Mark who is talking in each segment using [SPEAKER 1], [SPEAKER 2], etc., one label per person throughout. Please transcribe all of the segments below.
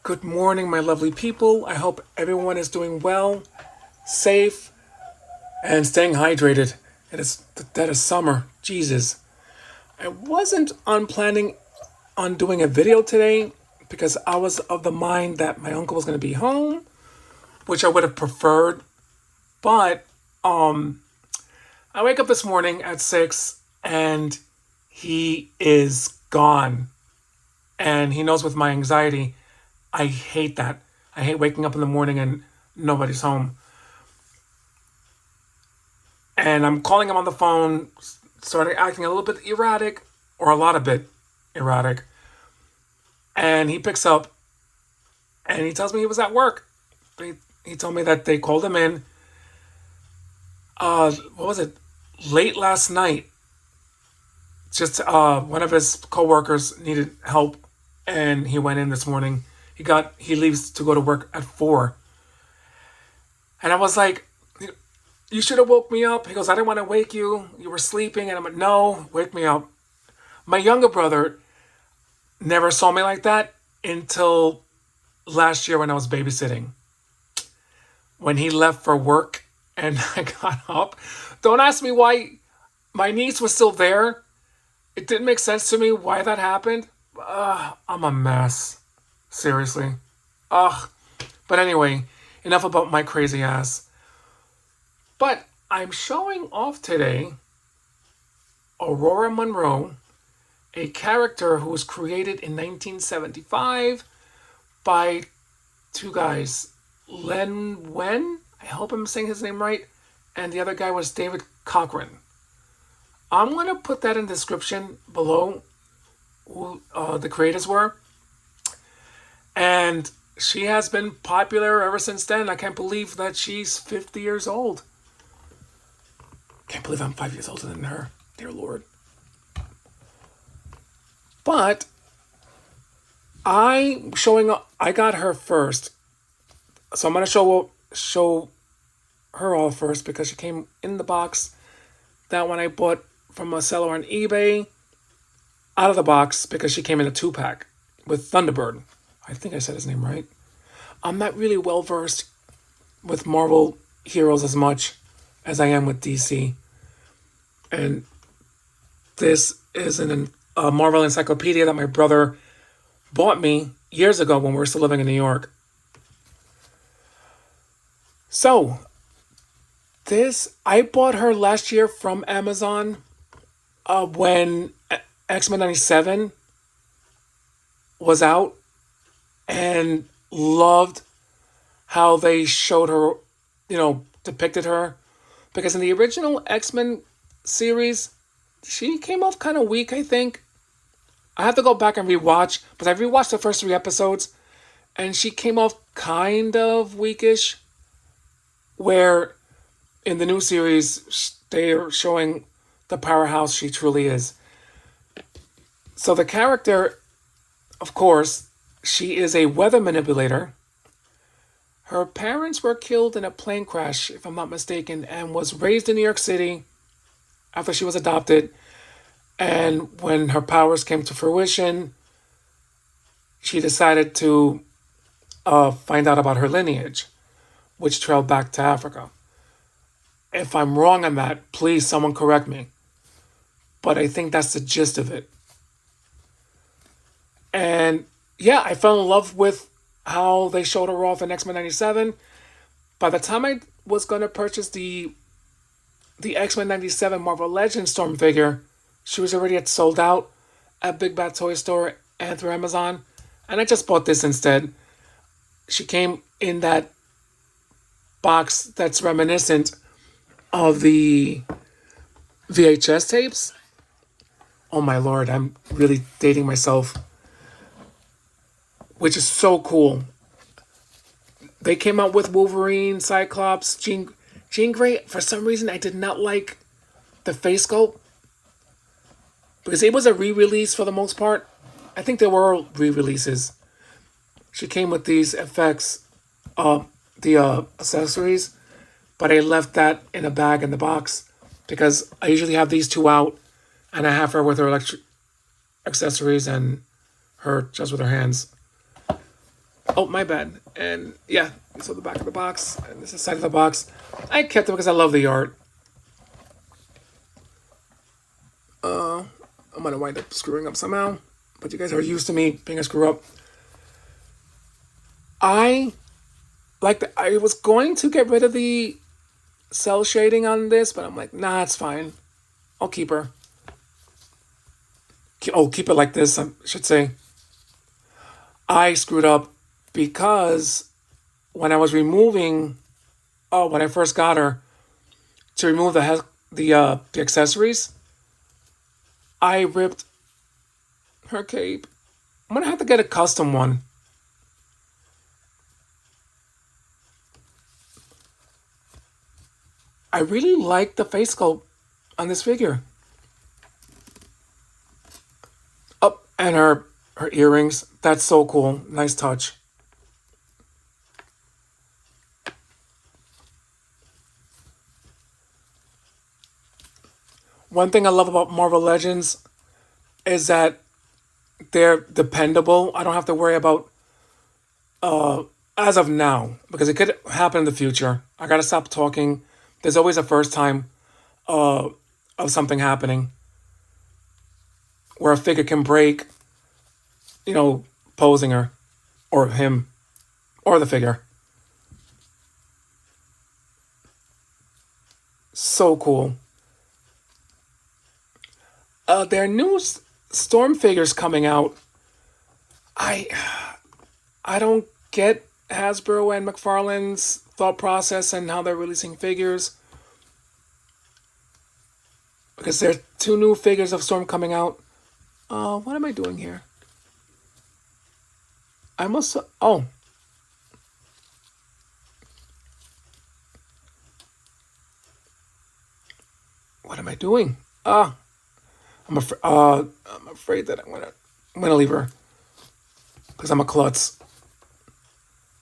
[SPEAKER 1] Good morning, my lovely people. I hope everyone is doing well, safe, and staying hydrated. It is the dead of summer. Jesus. I wasn't on planning on doing a video today because I was of the mind that my uncle was going to be home, which I would have preferred. But I wake up this morning at 6 and he is gone. And he knows with my anxiety, I hate that. I hate waking up in the morning and nobody's home. And I'm calling him on the phone, started acting a little bit erratic, or a lot of bit erratic. And he picks up and he tells me he was at work. He told me that they called him in, what was it, late last night. Just one of his coworkers needed help and he went in this morning. He leaves to go to work at 4. And I was like, you should have woke me up. He goes, I didn't want to wake you. You were sleeping. And I'm like, no, wake me up. My younger brother never saw me like that until last year when I was babysitting. When he left for work and I got up. Don't ask me why my niece was still there. It didn't make sense to me why that happened. I'm a mess. Seriously. But anyway, enough about my crazy ass. But I'm showing off today Ororo Munroe, a character who was created in 1975 by two guys, Len Wein, I hope I'm saying his name right, and the other guy was David Cockrum. I'm going to put that in the description below who the creators were. And she has been popular ever since then. I can't believe that she's 50 years old. Can't believe I'm 5 years older than her. Dear Lord. But I got her first. So I'm going to show her all first because she came in the box. That one I bought from a seller on eBay. Out of the box because she came in a 2-pack with Thunderbird. I think I said his name right. I'm not really well versed with Marvel heroes as much as I am with DC. And this is a Marvel encyclopedia that my brother bought me years ago when we were still living in New York. So, I bought her last year from Amazon when X-Men 97 was out, and loved how they showed her, depicted her. Because in the original X-Men series, she came off kind of weak, I think. I have to go back and rewatch, but I rewatched the first 3 episodes, and she came off kind of weakish. Where in the new series, they're showing the powerhouse she truly is. So the character, of course, she is a weather manipulator. Her parents were killed in a plane crash, if I'm not mistaken, and was raised in New York City after she was adopted. And when her powers came to fruition, she decided to find out about her lineage, which trailed back to Africa. If I'm wrong on that, please someone correct me. But I think that's the gist of it. And yeah, I fell in love with how they showed her off in X-Men 97. By the time I was going to purchase the X-Men 97 Marvel Legends Storm figure, she was already sold out at Big Bad Toy Store and through Amazon. And I just bought this instead. She came in that box that's reminiscent of the VHS tapes. Oh my Lord, I'm really dating myself. Which is so cool. They came out with Wolverine, Cyclops, Jean Grey. For some reason, I did not like the face sculpt. Because it was a re-release for the most part. I think there were re-releases. She came with these effects, the accessories. But I left that in a bag in the box. Because I usually have these 2 out. And I have her with her accessories and her just with her hands. Oh, my bad. And yeah, so the back of the box, and this is the side of the box. I kept it because I love the art. I'm gonna wind up screwing up somehow, but you guys are used to me being a screw up. I I was going to get rid of the cell shading on this, but I'm like, nah, it's fine. I'll keep her. Oh, keep it like this, I should say. I screwed up because when I was removing, oh, when I first got her to remove the accessories, I ripped her cape. I'm gonna have to get a custom one. I really like the face sculpt on this figure. Oh, and her earrings. That's so cool. Nice touch. One thing I love about Marvel Legends is that they're dependable. I don't have to worry about as of now because it could happen in the future. I gotta stop talking. There's always a first time of something happening where a figure can break, posing her or him or the figure. So cool. There are new Storm figures coming out. I I don't get Hasbro and McFarlane's thought process and how they're releasing figures because there are two new figures of Storm coming out. What am I doing here? I must. Oh, what am I doing? I'm afraid that I'm gonna leave her because I'm a klutz.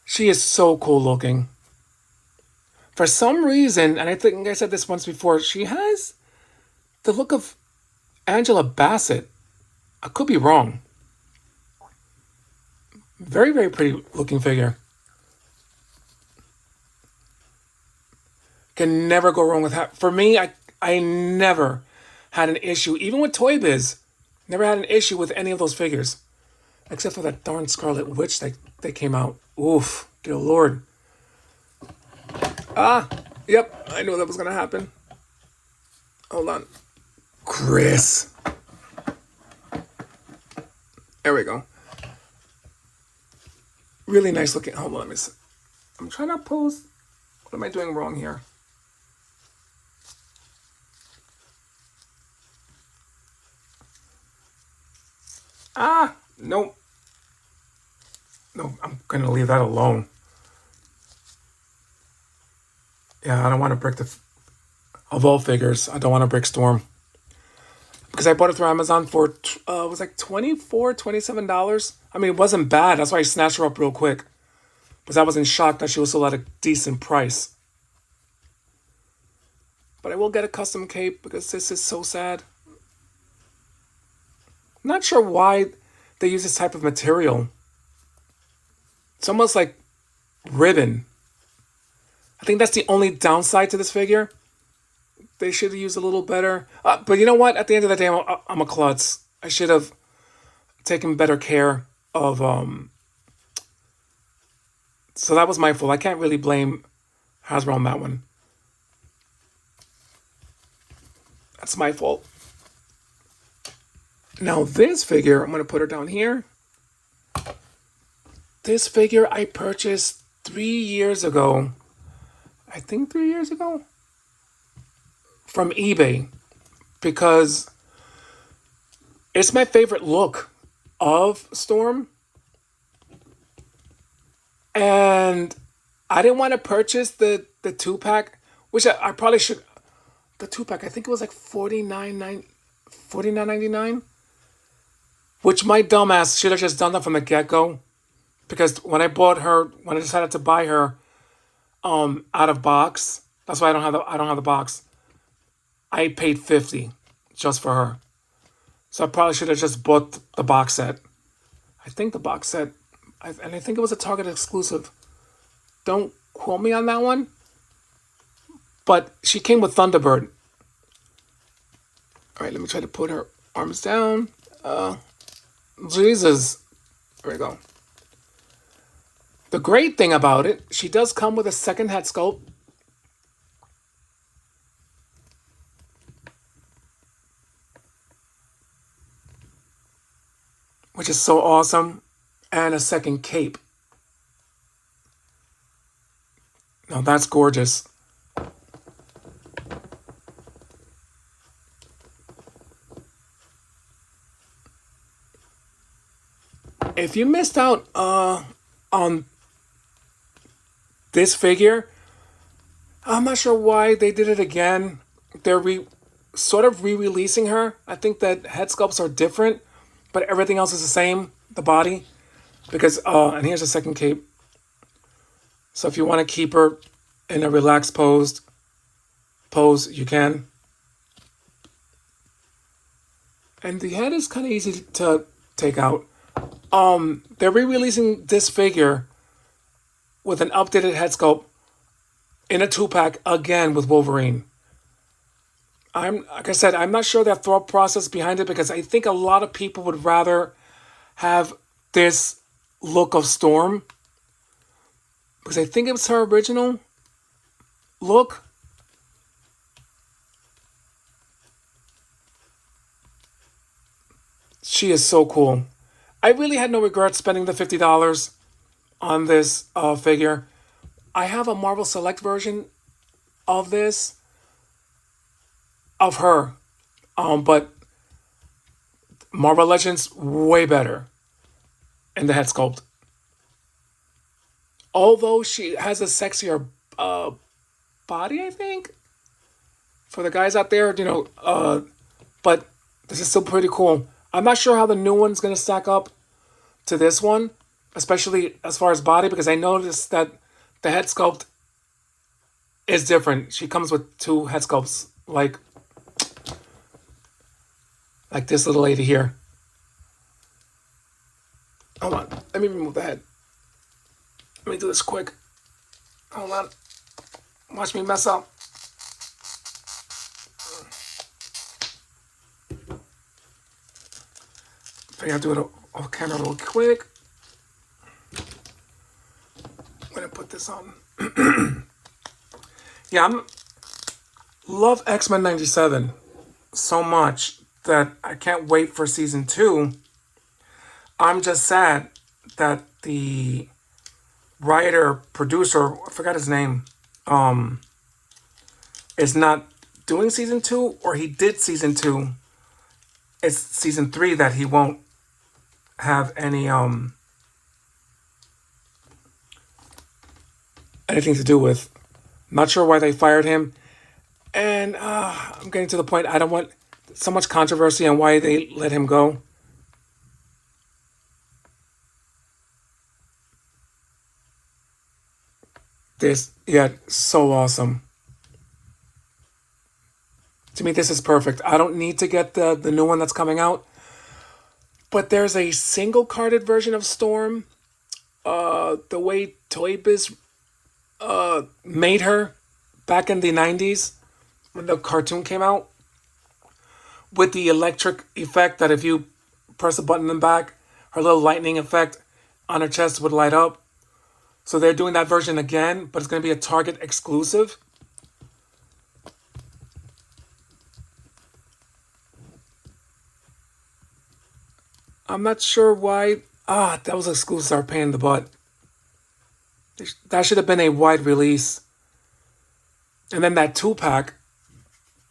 [SPEAKER 1] She is so cool looking. For some reason, and I think I said this once before, she has the look of Angela Bassett. I could be wrong. Very, very pretty looking figure. Can never go wrong with her. For me, I never had an issue, even with Toy Biz. Never had an issue with any of those figures. Except for that darn Scarlet Witch that they came out. Oof, dear Lord. Yep, I knew that was gonna happen. Hold on. Chris. There we go. Really nice looking. Hold on, let me see. I'm trying to pose. What am I doing wrong here? Nope. No, I'm gonna leave that alone. Yeah, I don't want to break of all figures, I don't want to break Storm. Because I bought it through Amazon for, it was like $27. I mean, it wasn't bad. That's why I snatched her up real quick. Because I was in shock that she was sold at a decent price. But I will get a custom cape because this is so sad. Not sure why they use this type of material. It's almost like ribbon. I think that's the only downside to this figure. They should have used a little better. But you know what? At the end of the day, I'm a klutz. I should have taken better care of. So that was my fault. I can't really blame Hasbro on that one. That's my fault. Now this figure, I'm going to put her down here. This figure I purchased 3 years ago. I think 3 years ago. From eBay. Because it's my favorite look of Storm. And I didn't want to purchase the 2-pack, which I probably should. The 2-pack, I think it was like $49.99. Which my dumbass should have just done that from the get-go. Because when I decided to buy her out of box, that's why I don't have the box. I paid $50 just for her. So I probably should have just bought the box set. I think the box set, And I think it was a Target exclusive. Don't quote me on that one. But she came with Thunderbird. All right, let me try to put her arms down. Jesus. There we go. The great thing about it, she does come with a second head sculpt. Which is so awesome. And a second cape. Now that's gorgeous. If you missed out on this figure, I'm not sure why they did it again. They're sort of re-releasing her. I think that head sculpts are different, but everything else is the same. The body, because and here's a second cape. So if you want to keep her in a relaxed pose, you can. And the head is kind of easy to take out. They're re-releasing this figure with an updated head sculpt in a 2-pack again with Wolverine. Like I said, I'm not sure that thought process behind it, because I think a lot of people would rather have this look of Storm, because I think it was her original look. She is so cool. I really had no regret spending the $50 on this figure. I have a Marvel Select version of this, of her, but Marvel Legends way better in the head sculpt. Although she has a sexier body, I think, for the guys out there, but this is still pretty cool. I'm not sure how the new one's gonna stack up to this one, especially as far as body, because I noticed that the head sculpt is different. She comes with 2 head sculpts, like this little lady here. Hold on, let me remove the head. Let me do this quick. Hold on. Watch me mess up. I gotta do it off camera real quick. I'm gonna put this on. Yeah, love X-Men 97 so much that I can't wait for season 2. I'm just sad that the writer, producer, I forgot his name, is not doing season 2, or he did season 2. It's season 3 that he won't have anything to do with. Not sure why they fired him. And I'm getting to the point, I don't want so much controversy on why they let him go. So awesome. To me, this is perfect. I don't need to get the new one that's coming out. But there's a single carded version of Storm. The way Toy Biz made her back in the 90s when the cartoon came out, with the electric effect that if you press a button in the back, her little lightning effect on her chest would light up. So they're doing that version again, but it's going to be a Target exclusive. I'm not sure why. That was exclusive. Are paying the butt. That should have been a wide release. And then that 2-pack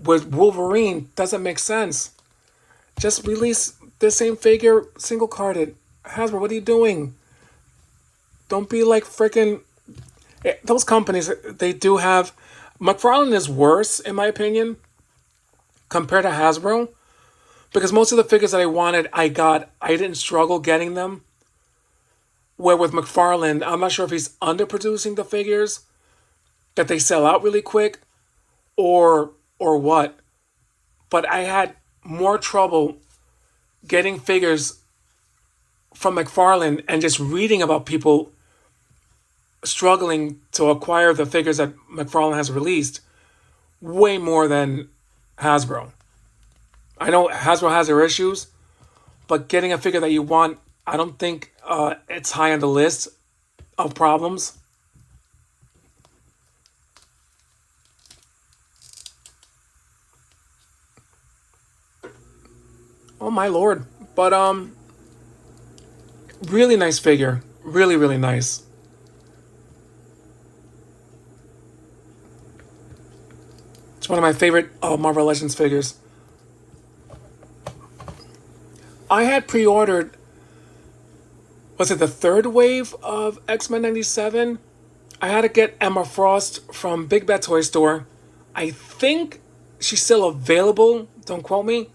[SPEAKER 1] with Wolverine doesn't make sense. Just release the same figure, single carded. Hasbro, what are you doing? Don't be like freaking. Those companies, they do have. McFarlane is worse, in my opinion, compared to Hasbro. Because most of the figures that I wanted, I got. I didn't struggle getting them. Where with McFarlane, I'm not sure if he's underproducing the figures, that they sell out really quick, or what. But I had more trouble getting figures from McFarlane and just reading about people struggling to acquire the figures that McFarlane has released way more than Hasbro. I know Hasbro has their issues, but getting a figure that you want, I don't think it's high on the list of problems. Oh my lord. But really nice figure. Really, really nice. It's one of my favorite Marvel Legends figures. I had pre-ordered, was it the third wave of X-Men 97? I had to get Emma Frost from Big Bad Toy Store. I think she's still available. Don't quote me.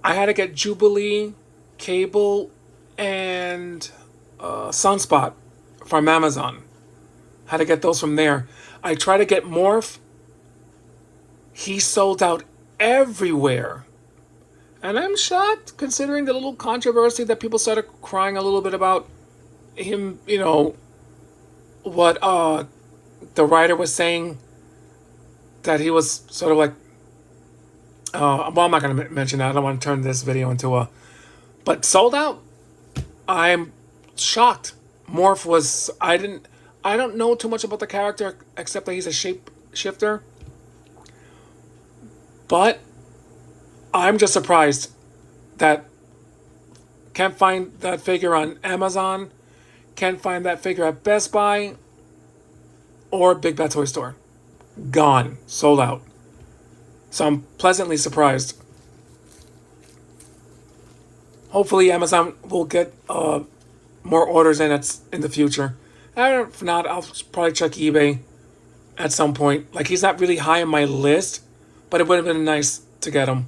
[SPEAKER 1] I had to get Jubilee, Cable, and Sunspot from Amazon. Had to get those from there. I tried to get Morph. He sold out everywhere. And I'm shocked, considering the little controversy that people started crying a little bit about him, what the writer was saying, that he was sort of like, well, I'm not going to mention that. I don't want to turn this video into a, but sold out. I'm shocked. Morph was, I don't know too much about the character except that he's a shape shifter. But I'm just surprised that can't find that figure on Amazon, can't find that figure at Best Buy or Big Bad Toy Store. Gone, sold out. So I'm pleasantly surprised. Hopefully Amazon will get more orders in the future. And if not, I'll probably check eBay at some point. Like, he's not really high on my list, but it would have been nice to get him.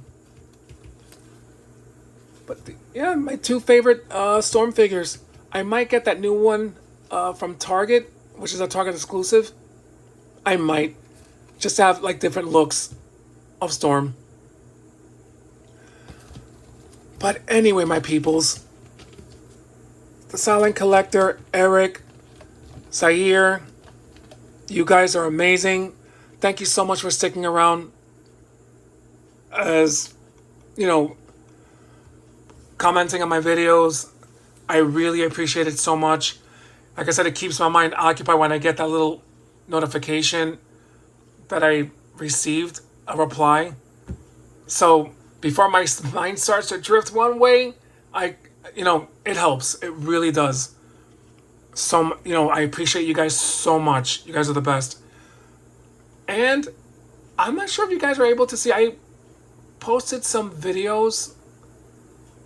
[SPEAKER 1] But yeah, my two favorite Storm figures. I might get that new one from Target, which is a Target exclusive. I might. Just to have like different looks of Storm. But anyway, my peoples. The Silent Collector, Eric, Zaire, you guys are amazing. Thank you so much for sticking around. As, commenting on my videos. I really appreciate it so much. Like I said, it keeps my mind occupied when I get that little notification that I received a reply. So before my mind starts to drift one way, it helps. It really does. So, I appreciate you guys so much. You guys are the best. And I'm not sure if you guys were able to see, I posted some videos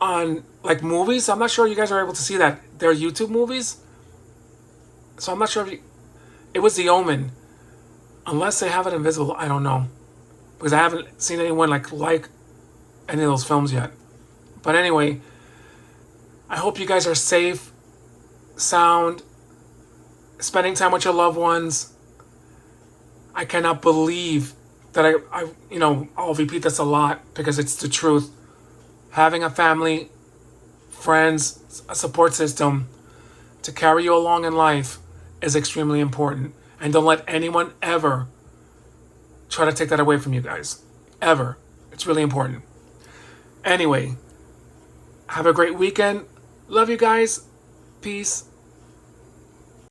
[SPEAKER 1] on like movies. I'm not sure you guys are able to see that. They're YouTube movies. So I'm not sure if it was The Omen. Unless they have it invisible, I don't know. Because I haven't seen anyone like any of those films yet. But anyway, I hope you guys are safe, sound, spending time with your loved ones. I cannot believe that I'll repeat this a lot because it's the truth. Having a family, friends, a support system to carry you along in life is extremely important. And don't let anyone ever try to take that away from you guys. Ever. It's really important. Anyway, have a great weekend. Love you guys. Peace.